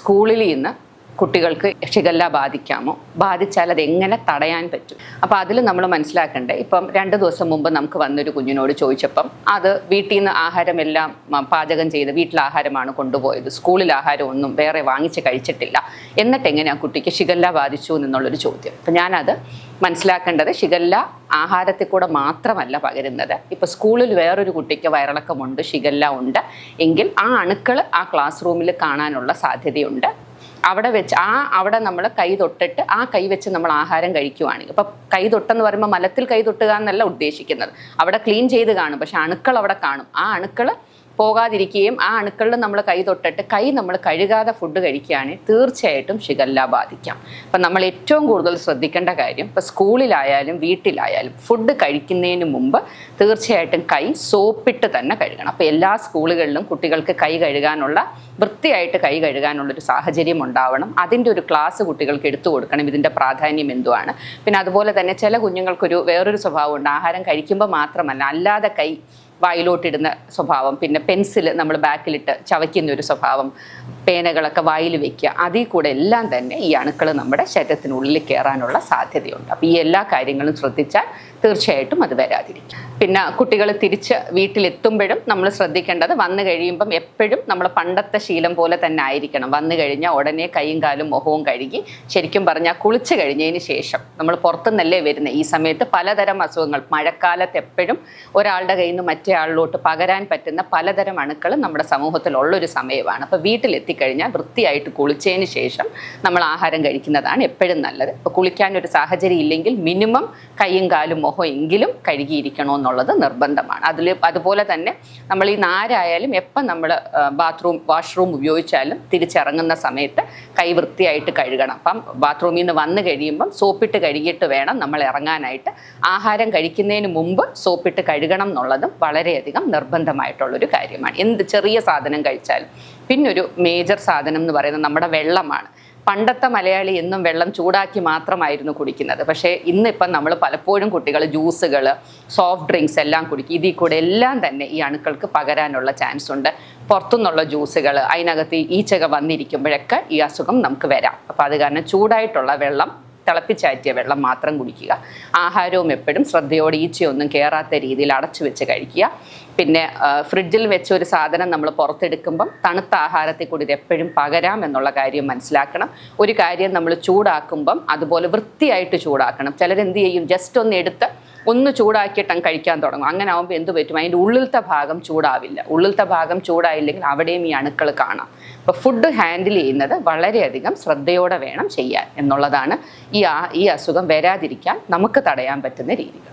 സ്കൂളിൽ നിന്ന് കുട്ടികൾക്ക് ഷിഗല്ല ബാധിക്കാമോ, ബാധിച്ചാൽ അത് എങ്ങനെ തടയാൻ പറ്റും? അപ്പോൾ അതിൽ നമ്മൾ മനസ്സിലാക്കേണ്ടത്, ഇപ്പം 2 ദിവസം മുമ്പ് നമുക്ക് വന്നൊരു കുഞ്ഞിനോട് ചോദിച്ചപ്പം അത് വീട്ടിൽ നിന്ന് ആഹാരമെല്ലാം പാചകം ചെയ്ത് വീട്ടിൽ ആഹാരമാണ് കൊണ്ടുപോയത്, സ്കൂളിൽ ആഹാരം ഒന്നും വേറെ വാങ്ങിച്ച് കഴിച്ചിട്ടില്ല, എന്നിട്ട് എങ്ങനെയാണ് കുട്ടിക്ക് ഷിഗല്ല ബാധിച്ചു എന്നുള്ളൊരു ചോദ്യം. അപ്പം ഞാനത് മനസ്സിലാക്കേണ്ടത്, ഷിഗല്ല ആഹാരത്തിൽ കൂടെ മാത്രമല്ല പകരുന്നത്. ഇപ്പോൾ സ്കൂളിൽ വേറൊരു കുട്ടിക്ക് വയറിളക്കമുണ്ട്, ഷിഗല്ല ഉണ്ട് എങ്കിൽ ആ അണുക്കൾ ആ ക്ലാസ് റൂമിൽ കാണാനുള്ള സാധ്യതയുണ്ട്. അവിടെ നമ്മൾ കൈ തൊട്ടിട്ട് ആ കൈ വെച്ച് നമ്മൾ ആഹാരം കഴിക്കുവാണെങ്കിൽ, ഇപ്പം കൈ തൊട്ടെന്ന് പറയുമ്പോൾ മലത്തിൽ കൈ തൊട്ടുക എന്നല്ല ഉദ്ദേശിക്കുന്നത്, അവിടെ ക്ലീൻ ചെയ്ത് കാണും, പക്ഷെ അണുക്കൾ അവിടെ കാണും. ആ അണുക്കൾ പോകാതിരിക്കുകയും ആ അണുക്കളിൽ നമ്മൾ കൈ തൊട്ടിട്ട് കൈ നമ്മൾ കഴുകാതെ ഫുഡ് കഴിക്കുകയാണെങ്കിൽ തീർച്ചയായിട്ടും ഷിഗല്ല ബാധിക്കാം. അപ്പം നമ്മൾ ഏറ്റവും കൂടുതൽ ശ്രദ്ധിക്കേണ്ട കാര്യം, ഇപ്പോൾ സ്കൂളിലായാലും വീട്ടിലായാലും ഫുഡ് കഴിക്കുന്നതിന് മുമ്പ് തീർച്ചയായിട്ടും കൈ സോപ്പിട്ട് തന്നെ കഴുകണം. അപ്പോൾ എല്ലാ സ്കൂളുകളിലും കുട്ടികൾക്ക് കൈ കഴുകാനുള്ള, വൃത്തിയായിട്ട് കൈ കഴുകാനുള്ളൊരു സാഹചര്യം ഉണ്ടാവണം. അതിൻ്റെ ഒരു ക്ലാസ് കുട്ടികൾക്ക് എടുത്തു കൊടുക്കണം, ഇതിൻ്റെ പ്രാധാന്യം എന്തുവാണ്. പിന്നെ അതുപോലെ തന്നെ ചില കുഞ്ഞുങ്ങൾക്കൊരു വേറൊരു സ്വഭാവമുണ്ട്, ആഹാരം കഴിക്കുമ്പോൾ മാത്രമല്ല അല്ലാതെ കൈ വായിലോട്ടിടുന്ന സ്വഭാവം, പിന്നെ പെൻസിൽ നമ്മൾ ബാക്കിലിട്ട് ചവയ്ക്കുന്ന ഒരു സ്വഭാവം, പേനകളൊക്കെ വായിൽ വെക്കുക, അതിൽ കൂടെ എല്ലാം തന്നെ ഈ അണുക്കൾ നമ്മുടെ ശരീരത്തിനുള്ളിൽ കയറാനുള്ള സാധ്യതയുണ്ട്. അപ്പോൾ ഈ എല്ലാ കാര്യങ്ങളും ശ്രദ്ധിച്ചാൽ തീർച്ചയായിട്ടും അത് വരാതിരിക്കും. പിന്നെ കുട്ടികൾ തിരിച്ച് വീട്ടിലെത്തുമ്പോഴും നമ്മൾ ശ്രദ്ധിക്കേണ്ടത്, വന്നു കഴിയുമ്പം എപ്പോഴും നമ്മൾ പണ്ടത്തെ ശീലം പോലെ തന്നെ ആയിരിക്കണം. വന്നു കഴിഞ്ഞാൽ ഉടനെ കൈയും കാലും മുഖവും കഴുകി, ശരിക്കും പറഞ്ഞാൽ കുളിച്ച് കഴിഞ്ഞതിന് ശേഷം, നമ്മൾ പുറത്തുനിന്നല്ലേ വരുന്നത്, ഈ സമയത്ത് പലതരം അസുഖങ്ങൾ, മഴക്കാലത്ത് എപ്പോഴും ഒരാളുടെ കയ്യിൽ നിന്ന് മറ്റേ ആളിലോട്ട് പകരാൻ പറ്റുന്ന പലതരം അണുക്കൾ നമ്മുടെ സമൂഹത്തിലുള്ളൊരു സമയമാണ്. അപ്പോൾ വീട്ടിലെത്തിക്കഴിഞ്ഞാൽ വൃത്തിയായിട്ട് കുളിച്ചതിന് ശേഷം നമ്മൾ ആഹാരം കഴിക്കുന്നതാണ് എപ്പോഴും നല്ലത്. ഇപ്പോൾ കുളിക്കാനൊരു സാഹചര്യം ഇല്ലെങ്കിൽ മിനിമം കൈയും കാലും മുഖം എങ്കിലും കഴുകിയിരിക്കണമെന്നുള്ളത് നിർബന്ധമാണ്. അതുപോലെ തന്നെ നമ്മൾ ഈ നാരായാലും എപ്പം നമ്മൾ വാഷ്റൂം ഉപയോഗിച്ചാലും തിരിച്ചിറങ്ങുന്ന സമയത്ത് കൈ വൃത്തിയായിട്ട് കഴുകണം. അപ്പം ബാത്റൂമിൽ നിന്ന് വന്നു കഴിയുമ്പം സോപ്പിട്ട് കഴുകിയിട്ട് വേണം നമ്മൾ ഇറങ്ങാനായിട്ട്. ആഹാരം കഴിക്കുന്നതിന് മുമ്പ് സോപ്പിട്ട് കഴുകണം എന്നുള്ളതും വളരെയധികം നിർബന്ധമായിട്ടുള്ളൊരു കാര്യമാണ്. എന്ത് ചെറിയ സാധനം കഴിച്ചാലും. പിന്നൊരു മേജർ സാധനം എന്ന് പറയുന്നത് നമ്മുടെ വെള്ളമാണ്. പണ്ടത്തെ മലയാളി എന്നും വെള്ളം ചൂടാക്കി മാത്രമായിരുന്നു കുടിക്കുന്നത്. പക്ഷേ ഇന്നിപ്പം നമ്മൾ പലപ്പോഴും കുട്ടികൾ ജ്യൂസുകൾ, സോഫ്റ്റ് ഡ്രിങ്ക്സ് എല്ലാം കുടിക്കും. ഇതിൽ കൂടെ എല്ലാം തന്നെ ഈ അണുക്കൾക്ക് പകരാനുള്ള ചാൻസ് ഉണ്ട്. പുറത്തുനിന്നുള്ള ജ്യൂസുകൾ, അതിനകത്ത് ഈച്ചക വന്നിരിക്കുമ്പോഴൊക്കെ ഈ അസുഖം നമുക്ക് വരാം. അപ്പോൾ അത് കാരണം ചൂടായിട്ടുള്ള വെള്ളം, തിളപ്പിച്ചാറ്റിയ വെള്ളം മാത്രം കുടിക്കുക. ആഹാരവും എപ്പോഴും ശ്രദ്ധയോടെ ഈച്ചയൊന്നും കയറാത്ത രീതിയിൽ അടച്ചു വെച്ച് കഴിക്കുക. പിന്നെ ഫ്രിഡ്ജിൽ വെച്ച ഒരു സാധനം നമ്മൾ പുറത്തെടുക്കുമ്പം തണുത്ത ആഹാരത്തിൽ കൂടി ഇത് എപ്പോഴും പകരാം എന്നുള്ള കാര്യം മനസ്സിലാക്കണം. ഒരു കാര്യം നമ്മൾ ചൂടാക്കുമ്പം അതുപോലെ വൃത്തിയായിട്ട് ചൂടാക്കണം. ചിലരെന്ത് ചെയ്യും, ജസ്റ്റ് ഒന്ന് എടുത്ത് ഒന്ന് ചൂടാക്കിയിട്ട് കഴിക്കാൻ തുടങ്ങും. അങ്ങനെ ആകുമ്പോൾ എന്ത് പറ്റും, അതിൻ്റെ ഉള്ളിലത്തെ ഭാഗം ചൂടാവില്ല. ഉള്ളിലത്തെ ഭാഗം ചൂടായില്ലെങ്കിൽ അവിടെയും ഈ അണുക്കൾ കാണാം. അപ്പോൾ ഫുഡ് ഹാൻഡിൽ ചെയ്യുന്നത് വളരെയധികം ശ്രദ്ധയോടെ വേണം ചെയ്യാൻ എന്നുള്ളതാണ് ഈ അസുഖം വരാതിരിക്കാൻ നമുക്ക് തടയാൻ പറ്റുന്ന രീതികൾ.